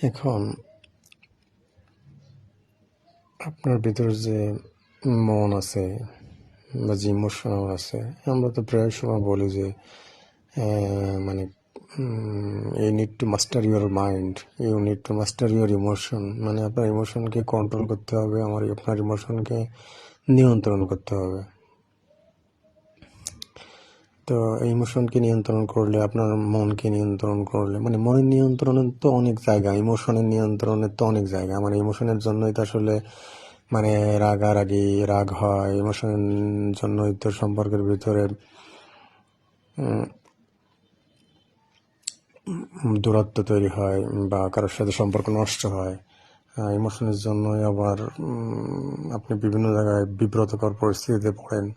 এখন আপনার ভিতর যে মন আছে বা যে ইমোশনাল আছে, আমরা তো প্রায় সময় বলি যে মানে you need to master your mind, you need to master your emotion. মানে আপনার ইমোশনকে কন্ট্রোল করতে হবে, আপনার ইমোশনকে নিয়ন্ত্রণ করতে হবে। তো এই ইমোশনকে নিয়ন্ত্রণ করলে, আপনার মনকে নিয়ন্ত্রণ করলে, মানে মনের নিয়ন্ত্রণের তো অনেক জায়গা, ইমোশনের নিয়ন্ত্রণের তো অনেক জায়গা। মানে ইমোশনের জন্যই তো আসলে মানে রাগ হয়, ইমোশনের জন্যই তো সম্পর্কের ভিতরে দূরত্ব তৈরি হয় বা কারোর সাথে সম্পর্ক নষ্ট হয়। ইমোশনের জন্যই আবার আপনি বিভিন্ন জায়গায় বিব্রতকর পরিস্থিতিতে পড়েন।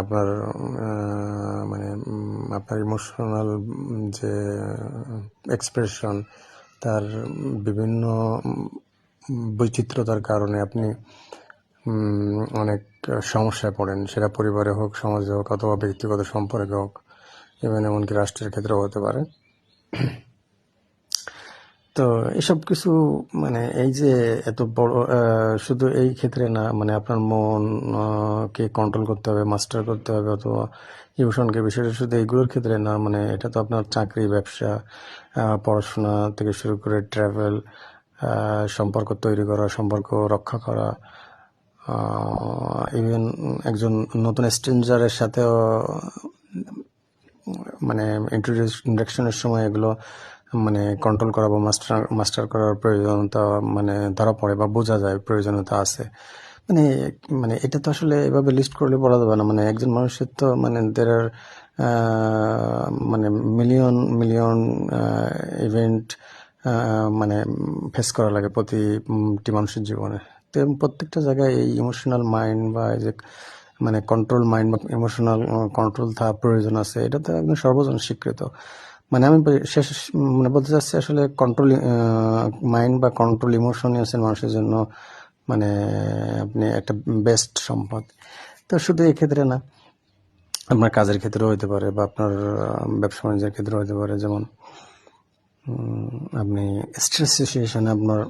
আপনার মানে আপনার ইমোশনাল যে এক্সপ্রেশন, তার বিভিন্ন বৈচিত্র্যতার কারণে আপনি অনেক সমস্যায় পড়েন, সেটা পরিবারে হোক, সমাজে হোক, অথবা ব্যক্তিগত সম্পর্কে হোক, ইভেন এমনকি রাষ্ট্রের ক্ষেত্রেও হতে পারে। তো এসব কিছু মানে এই যে এত বড়, শুধু এই ক্ষেত্রে না, মানে আপনার মন কে কন্ট্রোল করতে হবে, মাস্টার করতে হবে, অথবা ইমোশনকে, বিষয়টা শুধু এইগুলোর ক্ষেত্রে না। মানে এটা তো আপনার চাকরি, ব্যবসা, পড়াশোনা থেকে শুরু করে ট্রাভেল, সম্পর্ক তৈরি করা, সম্পর্ক রক্ষা করা, ইভেন একজন নতুন স্ট্রেঞ্জারের সাথেও মানে ইন্ট্রোডাকশনের সময় এগুলো মানে কন্ট্রোল করা বা মাস্টার করার প্রয়োজনীয়তা মানে ধরা পড়ে বা বোঝা যায় প্রয়োজনীয়তা আছে। মানে মানে এটা তো আসলে এভাবে লিস্ট করলে বলা যাবে না। মানে একজন মানুষের তো মানে দের আর মানে মিলিয়ন ইভেন্ট মানে ফেস করা লাগে প্রতিটি মানুষের জীবনে। তো প্রত্যেকটা জায়গায় এই ইমোশনাল মাইন্ড বা এই যে মানে কন্ট্রোল মাইন্ড বা ইমোশনাল কন্ট্রোল থাকা প্রয়োজন আছে, এটা তো একদম সর্বজন স্বীকৃত। মানে আমি শেষ মানে বলতে চাচ্ছি আসলে কন্ট্রোল মাইন্ড বা কন্ট্রোল ইমোশনই আছে মানুষের জন্য মানে আপনি একটা বেস্ট সম্পদ। তো শুধু এই ক্ষেত্রে না, আপনার কাজের ক্ষেত্রেও হতে পারে বা আপনার ব্যবসা বাণিজ্যের ক্ষেত্রেও হতে পারে। যেমন আপনি স্ট্রেস সিচুয়েশনে আপনার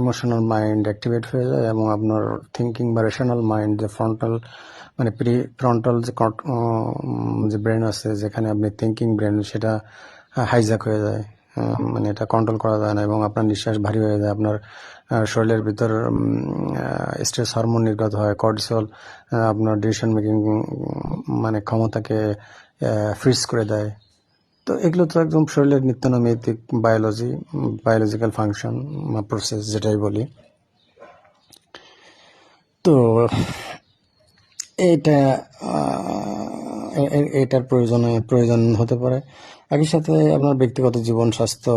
ইমোশনাল মাইন্ড অ্যাক্টিভেট হয়ে যায় এবং আপনার থিঙ্কিং বা রেশনাল মাইন্ড, যে ফ্রন্টাল মানে ফ্রন্টাল যে ব্রেন আছে, যেখানে আপনি থিঙ্কিং ব্রেন, সেটা হাইজ্যাক হয়ে যায়। মানে এটা কন্ট্রোল করা যায় না এবং আপনার নিঃশ্বাস ভারী হয়ে যায়। আপনার শরীরের ভিতর স্ট্রেস হরমোন নির্গত হয়, কর্টিসল, আপনার ডিসিশন মেকিং মানে ক্ষমতাকে ফ্রিজ করে দেয়। তো এগুলো তো একদম শরীরের নিত্যনৈমিত্তিক বায়োলজিক্যাল ফাংশন বা প্রসেস যেটাই বলি। তো এইটা এটার প্রয়োজন হতে পারে। একই সাথে আপনার ব্যক্তিগত জীবন, স্বাস্থ্য,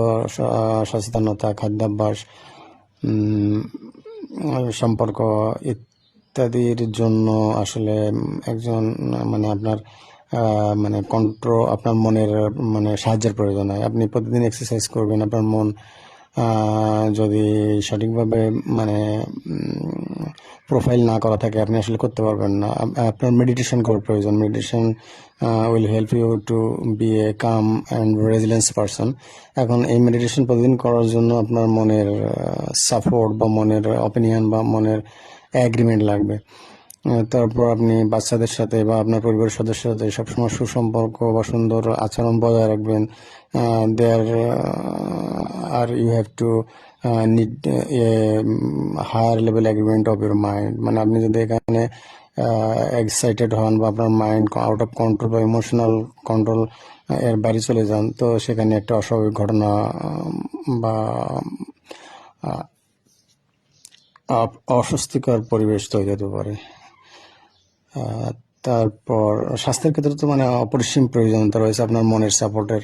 সচেতনতা, খাদ্যাভ্যাস, সম্পর্ক ইত্যাদির জন্য আসলে একজন মানে আপনার মানে আপনার মনের মানে সাহায্যের প্রয়োজন হয়। আপনি প্রতিদিন এক্সারসাইজ করবেন, আপনার মন যদি সঠিকভাবে মানে প্রোফাইল না করা থাকে, আপনি আসলে করতে পারবেন না। আপনার মেডিটেশন করার প্রয়োজন। Meditation will help you to be a calm and resilience person. এখন এই মেডিটেশন প্রতিদিন করার জন্য আপনার মনের সাপোর্ট বা মনের অপিনিয়ন বা মনের অ্যাগ্রিমেন্ট লাগবে। তারপর আপনি বাচ্চাদের সাথে বা আপনার পরিবারের সদস্যের সাথে সবসময় সুসম্পর্ক বা সুন্দর আচরণ বজায় রাখবেন। There are you have to need a higher level agreement of your mind. মানে আপনি যদি এখানে এক্সাইটেড হন বা আপনার মাইন্ড আউট অফ কন্ট্রোল বা ইমোশনাল কন্ট্রোল এর বাইরে চলে যান, তো সেখানে একটা অস্বাভাবিক ঘটনা বা অস্বস্তিকর পরিবেশ তৈরি হতে পারে। তারপর স্বাস্থ্যের ক্ষেত্রে তো মানে অপরিসীম প্রয়োজনীয়তা রয়েছে আপনার মনের সাপোর্টের,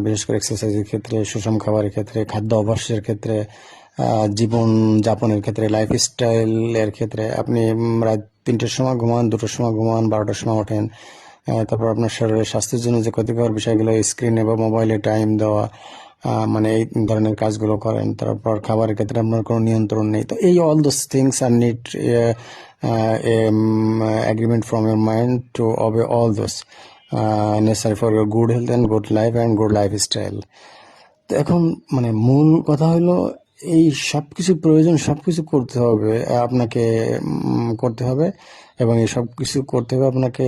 বিশেষ করে এক্সারসাইজের ক্ষেত্রে, সুষম খাবারের ক্ষেত্রে, খাদ্য অভ্যাসের ক্ষেত্রে, জীবন যাপনের ক্ষেত্রে, লাইফস্টাইলের ক্ষেত্রে। আপনি রাত 3টের সময় ঘুমান, 2টোর সময় ঘুমান, 12টার সময় ওঠেন। তারপর আপনার শরীরের স্বাস্থ্যের জন্য যে ক্ষতিকর বিষয়গুলো, স্ক্রিনে বা মোবাইলে টাইম দেওয়া, মানে এই ধরনের কাজগুলো করেন। তারপর খাবারের ক্ষেত্রে আপনার কোনো নিয়ন্ত্রণ নেই। তো এই all those things are need agreement from your mind to obey all those necessary for your good health and good life and good lifestyle. তো এখন মানে মূল কথা হলো এই সব কিছু প্রয়োজন, সব কিছু করতে হবে আপনাকে, করতে হবে, এবং এই সব কিছু করতে হবে আপনাকে,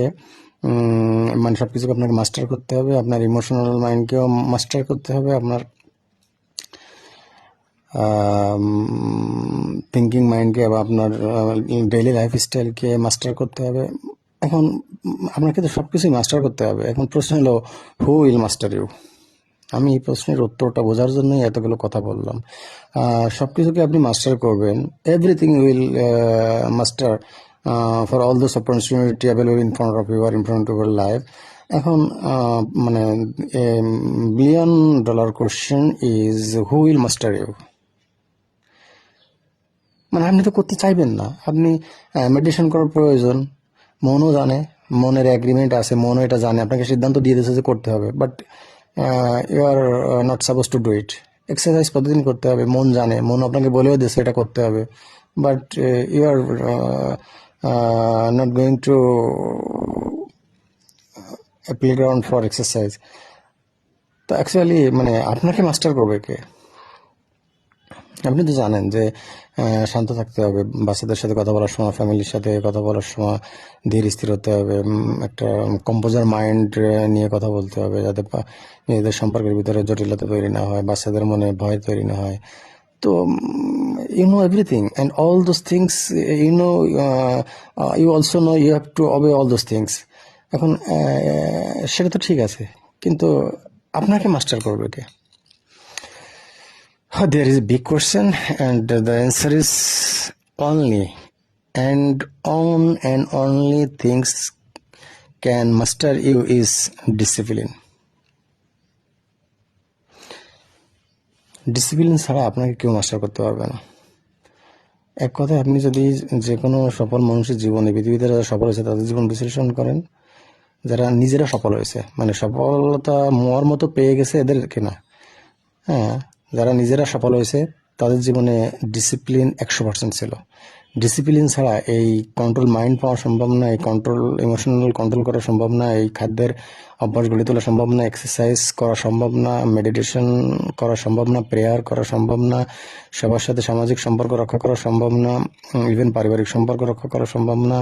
মানে সব কিছুকে আপনাকে মাস্টার করতে হবে। আপনার ইমোশনাল মাইন্ডকেও মাস্টার করতে হবে, আপনার থিঙ্কিং মাইন্ডকে বা আপনার ডেইলি লাইফ স্টাইলকে মাস্টার করতে হবে। এখন আপনাকে তো সব কিছুই মাস্টার করতে হবে। এখন প্রশ্ন হলো, হু উইল মাস্টার ইউ? আমি এই প্রশ্নের উত্তরটা বোঝার জন্যই এতগুলো কথা বললাম। সব কিছুকে আপনি মাস্টার করবেন, everything will master for all this opportunity available in front of you are in front of your life. এখন মানে billion dollar question is, who will master you? মানে আপনি তো করতে চাইবেন না, আপনি মেডিটেশন করার প্রয়োজন, মনও জানে, মনের এগ্রিমেন্ট আছে, মনও এটা জানে, আপনাকে সিদ্ধান্ত দিয়ে দিয়েছে যে করতে হবে, but you are not suppose to do it. Exercise প্রতিদিন করতে হবে, মন জানে, মন আপনাকে বলেও দিয়েছে এটা করতে হবে, but you are not going to playground for exercise. তো অ্যাকচুয়ালি মানে আপনাকে মাস্টার করবে কে? আপনি তো জানেন যে শান্ত থাকতে হবে, বাচ্চাদের সাথে কথা বলার সময়, ফ্যামিলির সাথে কথা বলার সময় ধীর স্থির হতে হবে, একটা কম্পোজার মাইন্ড নিয়ে কথা বলতে হবে, যাতে নিজেদের সম্পর্কের ভিতরে জটিলতা তৈরি না হয়, বাচ্চাদের মনে ভয় তৈরি না হয়। তো you know everything and all those things, you know, you also know you have to obey all those things. এখন সেটা তো ঠিক আছে, কিন্তু আপনাকে মাস্টার করবে কে? There is a big question, and the answer is only and only things can master you is discipline. Discipline ছাড়া আপনাকে কেউ মাস্টার করতে পারবে না। এক কথায়, আপনি যদি যে কোনো সফল মানুষের জীবনে, পৃথিবীতে যারা সফল হয়েছে তাদের জীবন বিশ্লেষণ করেন, যারা নিজেরা সফল হয়েছে, মানে সফলতা মোয়ার মতো পেয়ে গেছে এদেরকে না, হ্যাঁ, যারা নিজেরা সফল হয়েছে তাদের জীবনে ডিসিপ্লিন 100% ছিল। ডিসিপ্লিন ছাড়া এই কন্ট্রোল মাইন্ড পাওয়া সম্ভব না, এই কন্ট্রোল ইমোশনাল কন্ট্রোল করা সম্ভব না, এই খাদ্যের অভ্যাস গড়ে তোলা সম্ভব না, এক্সারসাইজ করা সম্ভব না, মেডিটেশন করা সম্ভব না, প্রেয়ার করা সম্ভব না, সবার সাথে সামাজিক সম্পর্ক রক্ষা করা সম্ভব না, ইভেন পারিবারিক সম্পর্ক রক্ষা করা সম্ভব না।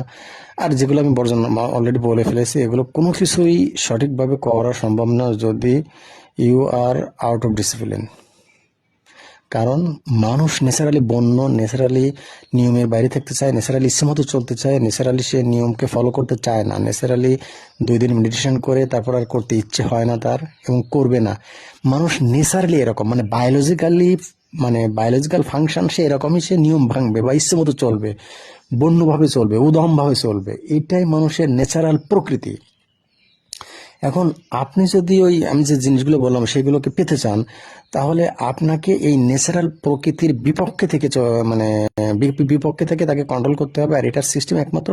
আর যেগুলো আমি বর্জন অলরেডি বলে ফেলেছি, এগুলো কোনো কিছুই সঠিকভাবে করা সম্ভব না যদি you are out of discipline. কারণ মানুষ ন্যাচারালি বন্য, ন্যাচারালি নিয়মের বাইরে থাকতে চায়, ন্যাচারালি ইচ্ছে মতো চলতে চায়, ন্যাচারালি সে নিয়মকে ফলো করতে চায় না, ন্যাচারালি 2 দিন মেডিটেশন করে তারপর আর করতে ইচ্ছে হয় না তার, এবং করবে না। মানুষ ন্যাচারালি এরকম, মানে বায়োলজিক্যাল ফাংশন সে এরকমই, সে নিয়ম ভাঙবে বা ইচ্ছে মতো চলবে, বন্যভাবে চলবে, উদমভাবে চলবে, এটাই মানুষের ন্যাচারাল প্রকৃতি। এখন আপনি যদি আমি যে জিনিসগুলো বললাম সেগুলোকে পেতে চান, তাহলে আপনাকে এই ন্যাচারাল প্রকৃতির বিপক্ষে থেকে মানে বিপক্ষে থেকে তাকে কন্ট্রোল করতে হবে। আর এটার সিস্টেম একমাত্র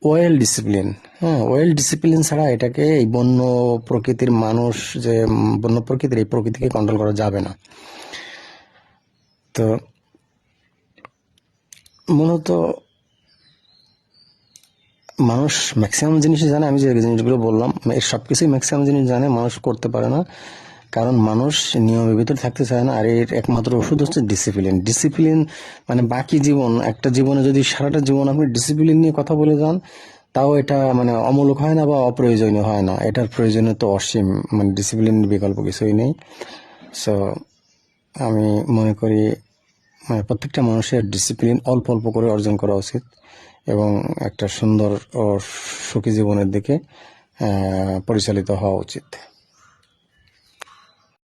ওয়েল ডিসিপ্লিন। হ্যাঁ, ওয়েল ডিসিপ্লিন ছাড়া এটাকে, এই বন্য প্রকৃতির মানুষ যে বন্য প্রকৃতির এই প্রকৃতিকে কন্ট্রোল করা যাবে না। তো মূলত মানুষ ম্যাক্সিমাম জিনিসই জানে, আমি যে জিনিসগুলো বললাম এর সব কিছুই ম্যাক্সিমাম জিনিস জানে, মানুষ করতে পারে না, কারণ মানুষ নিয়মের ভিতরে থাকতে চায় না। আর এর একমাত্র ওষুধ হচ্ছে ডিসিপ্লিন। ডিসিপ্লিন মানে বাকি জীবন, একটা জীবনে যদি সারাটা জীবন আপনি ডিসিপ্লিন নিয়ে কথা বলে যান, তাও এটা মানে অমূলক হয় না বা অপ্রয়োজনীয় হয় না, এটার প্রয়োজনীয় তো অসীম, মানে ডিসিপ্লিন বিকল্প কিছুই নেই। সো আমি মনে করি মানে প্রত্যেকটা মানুষের ডিসিপ্লিন অল্প অল্প করে অর্জন করা উচিত, এবং একটা সুন্দর ও সুখী জীবনের দিকে পরিচালিত হওয়া উচিত।